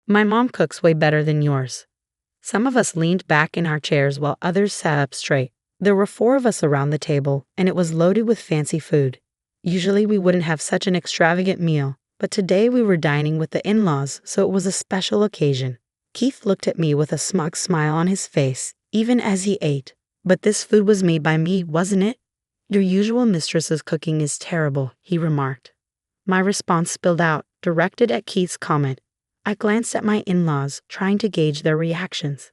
My mom cooks way better than yours. Some of us leaned back in our chairs while others sat up straight. There were 4 of us around the table, and it was loaded with fancy food. Usually we wouldn't have such an extravagant meal, but today we were dining with the in-laws, so it was a special occasion. Keith looked at me with a smug smile on his face, even as he ate. But this food was made by me, wasn't it? Your usual mistress's cooking is terrible, he remarked. My response spilled out, directed at Keith's comment. I glanced at my in-laws, trying to gauge their reactions.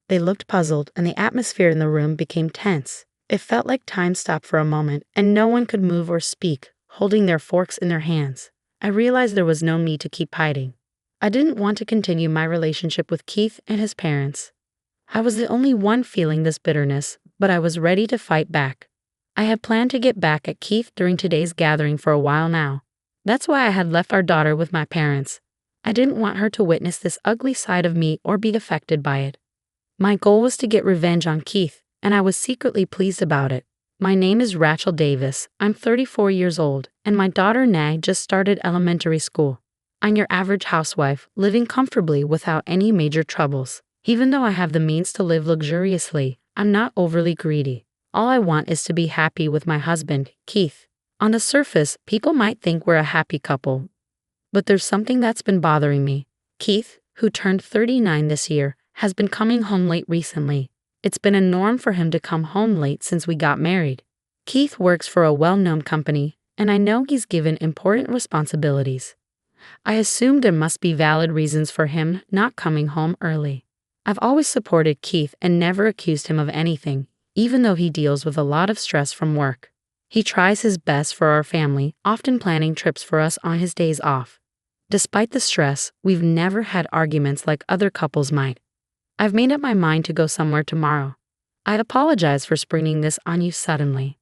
They looked puzzled, and the atmosphere in the room became tense. It felt like time stopped for a moment, and no one could move or speak, holding their forks in their hands. I realized there was no need to keep hiding. I didn't want to continue my relationship with Keith and his parents. I was the only one feeling this bitterness, but I was ready to fight back. I had planned to get back at Keith during today's gathering for a while now. That's why I had left our daughter with my parents. I didn't want her to witness this ugly side of me or be affected by it. My goal was to get revenge on Keith, and I was secretly pleased about it. My name is Rachel Davis. I'm 34 years old, and my daughter Nay just started elementary school. I'm your average housewife, living comfortably without any major troubles. Even though I have the means to live luxuriously, I'm not overly greedy. All I want is to be happy with my husband, Keith. On the surface, people might think we're a happy couple. But there's something that's been bothering me. Keith, who turned 39 this year, has been coming home late recently. It's been a norm for him to come home late since we got married. Keith works for a well-known company, and I know he's given important responsibilities. I assume there must be valid reasons for him not coming home early. I've always supported Keith and never accused him of anything, even though he deals with a lot of stress from work. He tries his best for our family, often planning trips for us on his days off. Despite the stress, we've never had arguments like other couples might. I've made up my mind to go somewhere tomorrow. I apologize for springing this on you suddenly.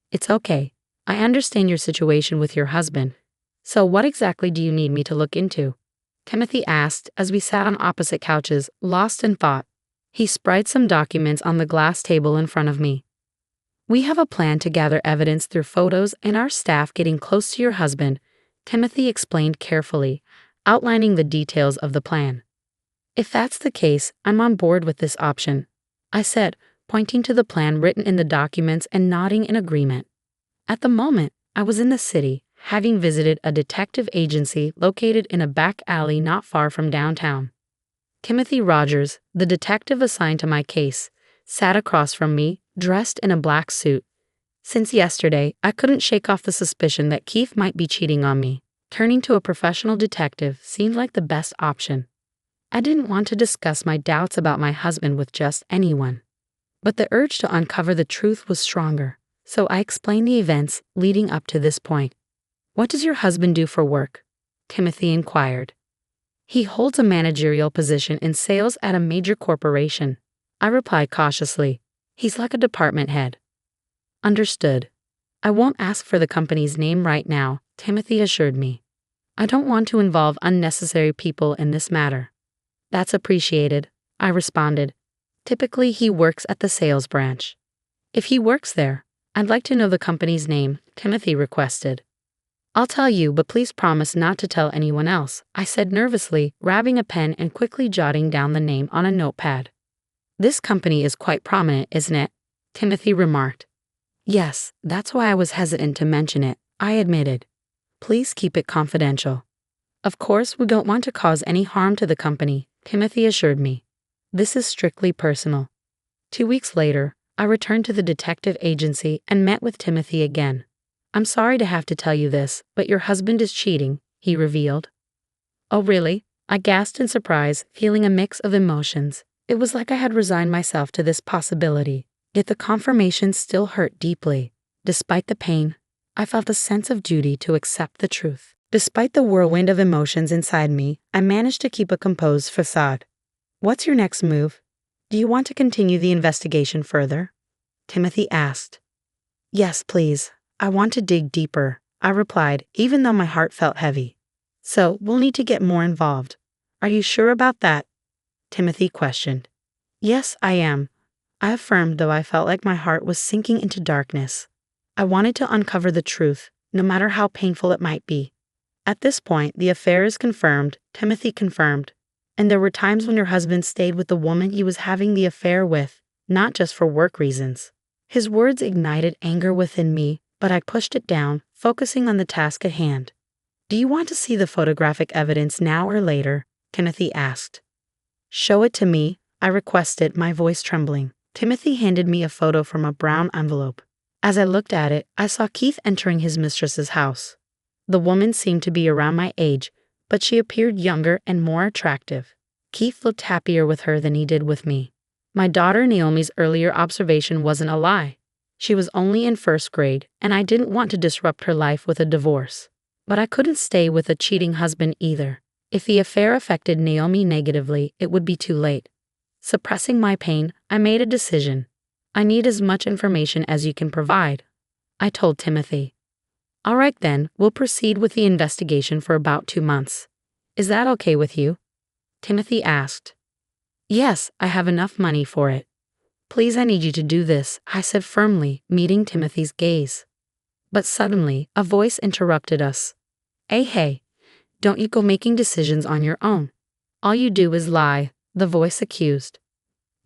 It's okay. I understand your situation with your husband. So what exactly do you need me to look into? Timothy asked as we sat on opposite couches, lost in thought. He spread some documents on the glass table in front of me. We have a plan to gather evidence through photos and our staff getting close to your husband, Timothy explained carefully, outlining the details of the plan. If that's the case, I'm on board with this option, I said, pointing to the plan written in the documents and nodding in agreement. At the moment, I was in the city, having visited a detective agency located in a back alley not far from downtown. Timothy Rogers, the detective assigned to my case, sat across from me, dressed in a black suit. Since yesterday, I couldn't shake off the suspicion that Keith might be cheating on me. Turning to a professional detective seemed like the best option. I didn't want to discuss my doubts about my husband with just anyone. But the urge to uncover the truth was stronger, so I explained the events leading up to this point. What does your husband do for work? Timothy inquired. He holds a managerial position in sales at a major corporation, I replied cautiously. He's like a department head. Understood. I won't ask for the company's name right now, Timothy assured me. I don't want to involve unnecessary people in this matter. That's appreciated, I responded. Typically, he works at the sales branch. If he works there, I'd like to know the company's name, Timothy requested. I'll tell you, but please promise not to tell anyone else, I said nervously, grabbing a pen and quickly jotting down the name on a notepad. This company is quite prominent, isn't it? Timothy remarked. Yes, that's why I was hesitant to mention it, I admitted. Please keep it confidential. Of course, we don't want to cause any harm to the company, Timothy assured me. This is strictly personal. 2 weeks later, I returned to the detective agency and met with Timothy again. I'm sorry to have to tell you this, but your husband is cheating, he revealed. Oh really? I gasped in surprise, feeling a mix of emotions. It was like I had resigned myself to this possibility, yet the confirmation still hurt deeply. Despite the pain, I felt a sense of duty to accept the truth. Despite the whirlwind of emotions inside me, I managed to keep a composed facade. What's your next move? Do you want to continue the investigation further? Timothy asked. Yes, please. I want to dig deeper, I replied, even though my heart felt heavy. So, we'll need to get more involved. Are you sure about that? Timothy questioned. Yes, I am. I affirmed, though I felt like my heart was sinking into darkness. I wanted to uncover the truth, no matter how painful it might be. At this point, the affair is confirmed, Timothy confirmed. And there were times when your husband stayed with the woman he was having the affair with, not just for work reasons. His words ignited anger within me, but I pushed it down, focusing on the task at hand. Do you want to see the photographic evidence now or later? Timothy asked. Show it to me, I requested, my voice trembling. Timothy handed me a photo from a brown envelope. As I looked at it, I saw Keith entering his mistress's house. The woman seemed to be around my age, but she appeared younger and more attractive. Keith looked happier with her than he did with me. My daughter Naomi's earlier observation wasn't a lie. She was only in first grade, and I didn't want to disrupt her life with a divorce. But I couldn't stay with a cheating husband either. If the affair affected Naomi negatively, it would be too late. Suppressing my pain, I made a decision. I need as much information as you can provide, I told Timothy. All right then, we'll proceed with the investigation for about 2 months. Is that okay with you? Timothy asked. Yes, I have enough money for it. Please, I need you to do this, I said firmly, meeting Timothy's gaze. But suddenly, a voice interrupted us. Hey, don't you go making decisions on your own. All you do is lie, the voice accused.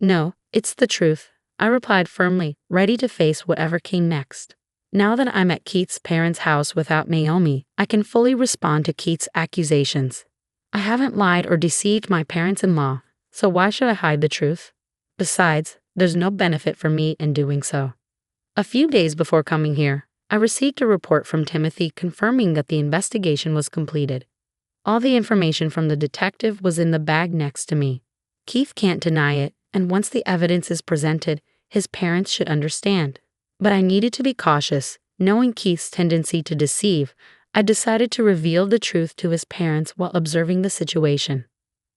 No, it's the truth, I replied firmly, ready to face whatever came next. Now that I'm at Keith's parents' house without Naomi, I can fully respond to Keith's accusations. I haven't lied or deceived my parents-in-law, so why should I hide the truth? Besides, there's no benefit for me in doing so. A few days before coming here, I received a report from Timothy confirming that the investigation was completed. All the information from the detective was in the bag next to me. Keith can't deny it, and once the evidence is presented, his parents should understand. But I needed to be cautious. Knowing Keith's tendency to deceive, I decided to reveal the truth to his parents while observing the situation.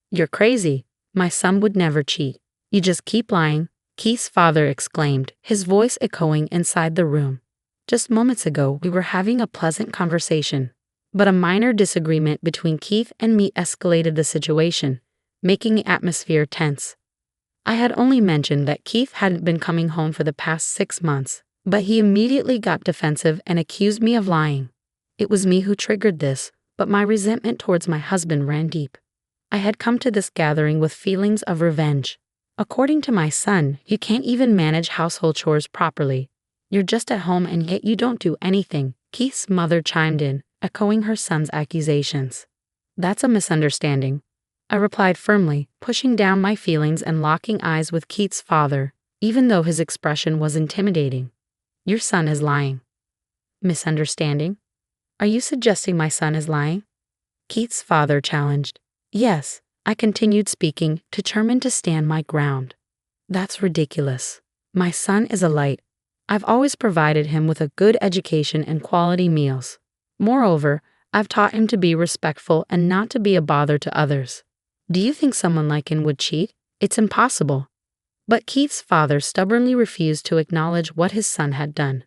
You're crazy. My son would never cheat. You just keep lying, Keith's father exclaimed, his voice echoing inside the room. Just moments ago, we were having a pleasant conversation, but a minor disagreement between Keith and me escalated the situation, making the atmosphere tense. I had only mentioned that Keith hadn't been coming home for the past 6 months, but he immediately got defensive and accused me of lying. It was me who triggered this, but my resentment towards my husband ran deep. I had come to this gathering with feelings of revenge. According to my son, you can't even manage household chores properly. You're just at home and yet you don't do anything, Keith's mother chimed in, echoing her son's accusations. That's a misunderstanding, I replied firmly, pushing down my feelings and locking eyes with Keith's father, even though his expression was intimidating. Your son is lying. Misunderstanding? Are you suggesting my son is lying? Keith's father challenged. Yes, I continued speaking, determined to stand my ground. That's ridiculous. My son is a light. I've always provided him with a good education and quality meals. Moreover, I've taught him to be respectful and not to be a bother to others. Do you think someone like him would cheat? It's impossible. But Keith's father stubbornly refused to acknowledge what his son had done.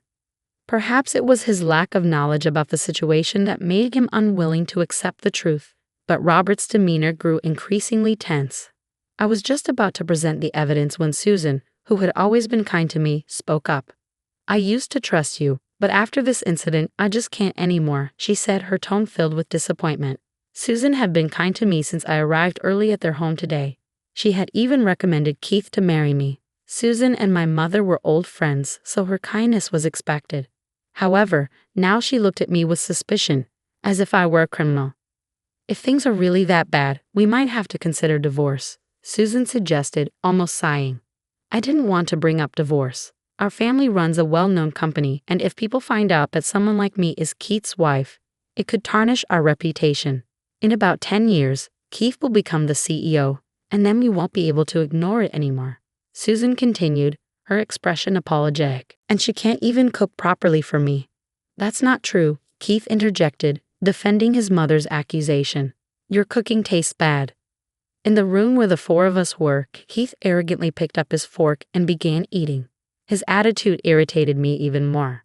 Perhaps it was his lack of knowledge about the situation that made him unwilling to accept the truth. But Robert's demeanor grew increasingly tense. I was just about to present the evidence when Susan, who had always been kind to me, spoke up. I used to trust you, but after this incident, I just can't anymore, she said, her tone filled with disappointment. Susan had been kind to me since I arrived early at their home today. She had even recommended Keith to marry me. Susan and my mother were old friends, so her kindness was expected. However, now she looked at me with suspicion, as if I were a criminal. If things are really that bad, we might have to consider divorce, Susan suggested, almost sighing. I didn't want to bring up divorce. Our family runs a well-known company, and if people find out that someone like me is Keith's wife, it could tarnish our reputation. In about 10 years, Keith will become the CEO, and then we won't be able to ignore it anymore. Susan continued, her expression apologetic. And she can't even cook properly for me. That's not true, Keith interjected, defending his mother's accusation. Your cooking tastes bad. In the room where the 4 of us were, Keith arrogantly picked up his fork and began eating. His attitude irritated me even more.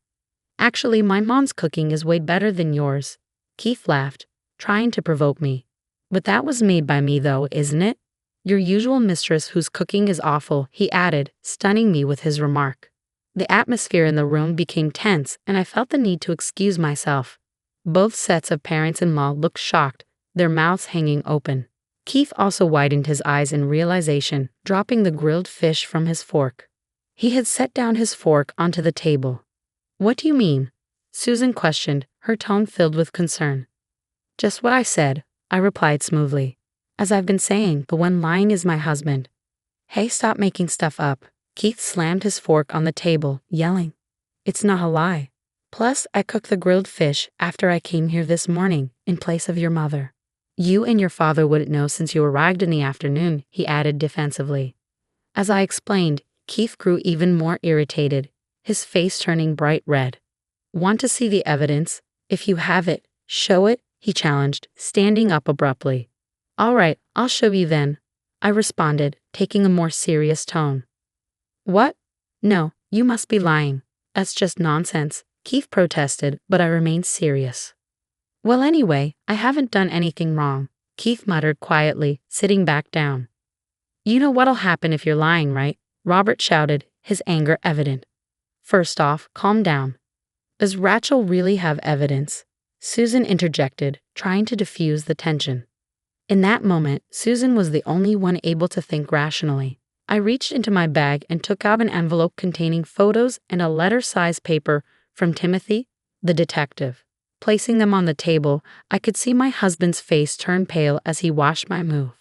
Actually, my mom's cooking is way better than yours, Keith laughed, trying to provoke me. But that was made by me though, isn't it? Your usual mistress whose cooking is awful, he added, stunning me with his remark. The atmosphere in the room became tense and I felt the need to excuse myself. Both sets of parents-in-law looked shocked, their mouths hanging open. Keith also widened his eyes in realization, dropping the grilled fish from his fork. He had set down his fork onto the table. What do you mean? Susan questioned, her tone filled with concern. Just what I said, I replied smoothly. As I've been saying, the one lying is my husband. Hey, stop making stuff up. Keith slammed his fork on the table, yelling. It's not a lie. Plus, I cooked the grilled fish after I came here this morning, in place of your mother. You and your father wouldn't know since you arrived in the afternoon, he added defensively. As I explained, Keith grew even more irritated, his face turning bright red. Want to see the evidence? If you have it, show it, he challenged, standing up abruptly. All right, I'll show you then, I responded, taking a more serious tone. What? No, you must be lying. That's just nonsense, Keith protested, but I remained serious. Well, anyway, I haven't done anything wrong, Keith muttered quietly, sitting back down. You know what'll happen if you're lying, right? Robert shouted, his anger evident. First off, calm down. Does Rachel really have evidence? Susan interjected, trying to diffuse the tension. In that moment, Susan was the only one able to think rationally. I reached into my bag and took out an envelope containing photos and a letter-sized paper from Timothy, the detective. Placing them on the table, I could see my husband's face turn pale as he watched my move.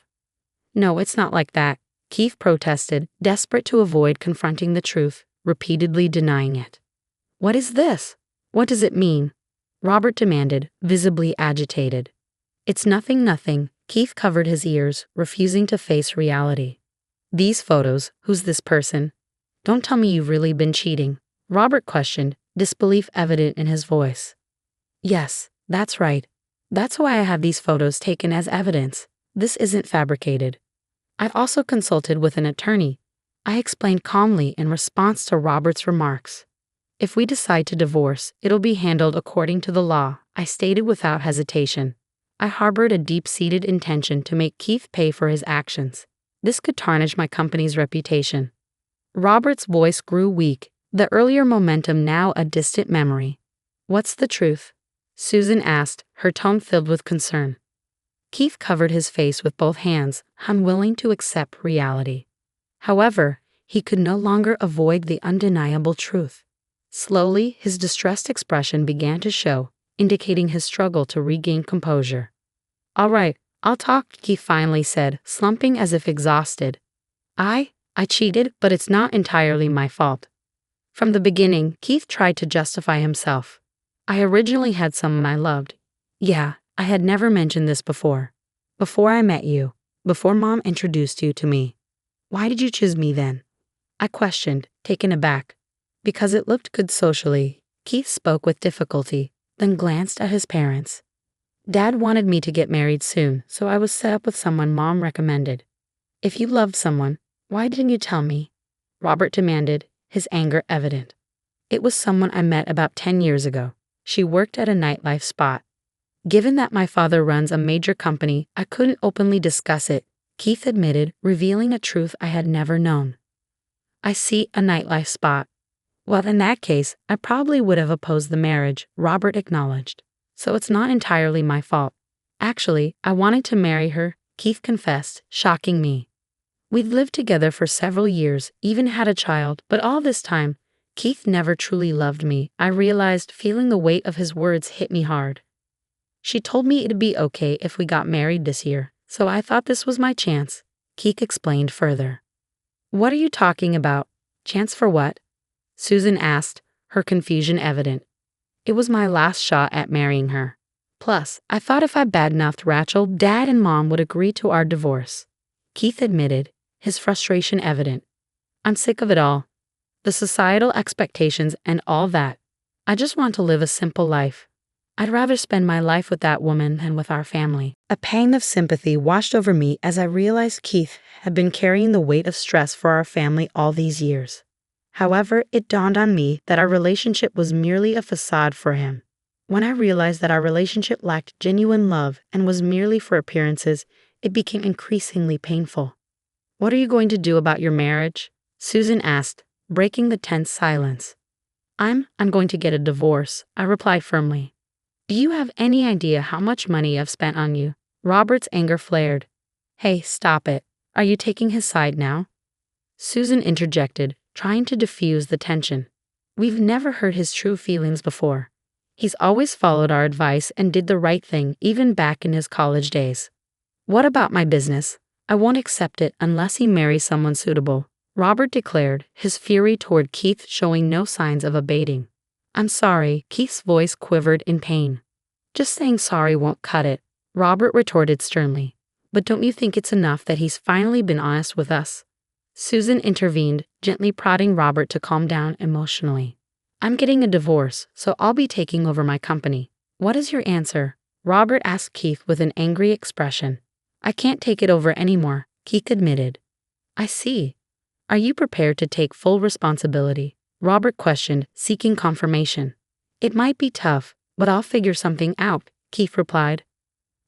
No, it's not like that, Keith protested, desperate to avoid confronting the truth, repeatedly denying it. What is this? What does it mean? Robert demanded, visibly agitated. It's nothing, Keith covered his ears, refusing to face reality. These photos, who's this person? Don't tell me you've really been cheating, Robert questioned, disbelief evident in his voice. Yes, that's right. That's why I have these photos taken as evidence. This isn't fabricated. I've also consulted with an attorney, I explained calmly in response to Robert's remarks. If we decide to divorce, it'll be handled according to the law, I stated without hesitation. I harbored a deep-seated intention to make Keith pay for his actions. This could tarnish my company's reputation. Robert's voice grew weak, the earlier momentum now a distant memory. What's the truth? Susan asked, her tone filled with concern. Keith covered his face with both hands, unwilling to accept reality. However, he could no longer avoid the undeniable truth. Slowly, his distressed expression began to show, indicating his struggle to regain composure. All right, I'll talk, Keith finally said, slumping as if exhausted. I cheated, but it's not entirely my fault. From the beginning, Keith tried to justify himself. I originally had someone I loved. Yeah, I had never mentioned this before. Before I met you, before Mom introduced you to me. Why did you choose me then? I questioned, taken aback. Because it looked good socially, Keith spoke with difficulty, then glanced at his parents. Dad wanted me to get married soon, so I was set up with someone Mom recommended. If you loved someone, why didn't you tell me? Robert demanded, his anger evident. It was someone I met about 10 years ago. She worked at a nightlife spot. Given that my father runs a major company, I couldn't openly discuss it, Keith admitted, revealing a truth I had never known. I see, a nightlife spot. Well, in that case, I probably would have opposed the marriage, Robert acknowledged. So it's not entirely my fault. Actually, I wanted to marry her, Keith confessed, shocking me. We'd lived together for several years, even had a child, but all this time, Keith never truly loved me, I realized, feeling the weight of his words hit me hard. She told me it'd be okay if we got married this year, so I thought this was my chance, Keith explained further. What are you talking about? Chance for what? Susan asked, her confusion evident. It was my last shot at marrying her. Plus, I thought if I badmouthed Rachel, Dad and Mom would agree to our divorce. Keith admitted, his frustration evident. I'm sick of it all. The societal expectations and all that. I just want to live a simple life. I'd rather spend my life with that woman than with our family. A pang of sympathy washed over me as I realized Keith had been carrying the weight of stress for our family all these years. However, it dawned on me that our relationship was merely a facade for him. When I realized that our relationship lacked genuine love and was merely for appearances, it became increasingly painful. What are you going to do about your marriage? Susan asked, breaking the tense silence. I'm going to get a divorce, I replied firmly. Do you have any idea how much money I've spent on you? Robert's anger flared. Hey, stop it. Are you taking his side now? Susan interjected, trying to diffuse the tension. We've never heard his true feelings before. He's always followed our advice and did the right thing even back in his college days. What about my business? I won't accept it unless he marries someone suitable, Robert declared, his fury toward Keith showing no signs of abating. I'm sorry, Keith's voice quivered in pain. Just saying sorry won't cut it, Robert retorted sternly. But don't you think it's enough that he's finally been honest with us? Susan intervened, gently prodding Robert to calm down emotionally. I'm getting a divorce, so I'll be taking over my company. What is your answer? Robert asked Keith with an angry expression. I can't take it over anymore, Keith admitted. I see. Are you prepared to take full responsibility? Robert questioned, seeking confirmation. It might be tough, but I'll figure something out, Keith replied.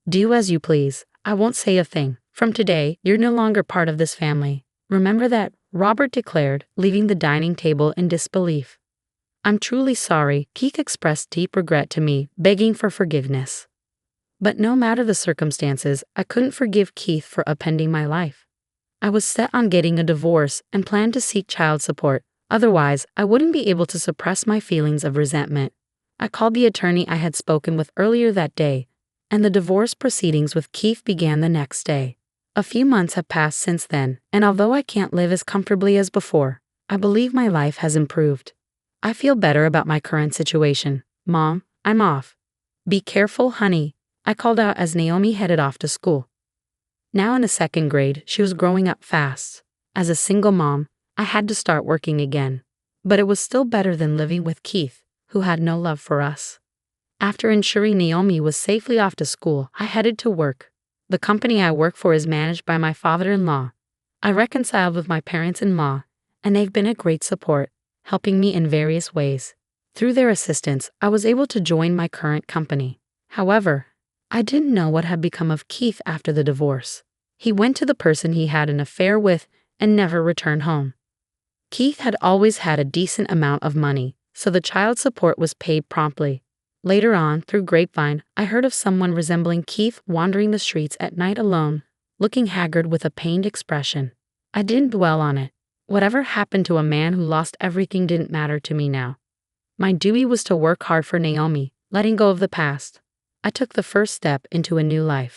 Do as you please. I won't say a thing. From today, you're no longer part of this family. Remember that, Robert declared, leaving the dining table in disbelief. I'm truly sorry, Keith expressed deep regret to me, begging for forgiveness. But no matter the circumstances, I couldn't forgive Keith for upending my life. I was set on getting a divorce and planned to seek child support. Otherwise, I wouldn't be able to suppress my feelings of resentment. I called the attorney I had spoken with earlier that day, and the divorce proceedings with Keith began the next day. A few months have passed since then, and although I can't live as comfortably as before, I believe my life has improved. I feel better about my current situation. Mom, I'm off. Be careful, honey, I called out as Naomi headed off to school. Now in the second grade, she was growing up fast. As a single mom, I had to start working again. But it was still better than living with Keith, who had no love for us. After ensuring Naomi was safely off to school, I headed to work. The company I work for is managed by my father-in-law. I reconciled with my parents-in-law, and they've been a great support, helping me in various ways. Through their assistance, I was able to join my current company. However, I didn't know what had become of Keith after the divorce. He went to the person he had an affair with and never returned home. Keith had always had a decent amount of money, so the child support was paid promptly. Later on, through grapevine, I heard of someone resembling Keith wandering the streets at night alone, looking haggard with a pained expression. I didn't dwell on it. Whatever happened to a man who lost everything didn't matter to me now. My duty was to work hard for Naomi, letting go of the past. I took the first step into a new life.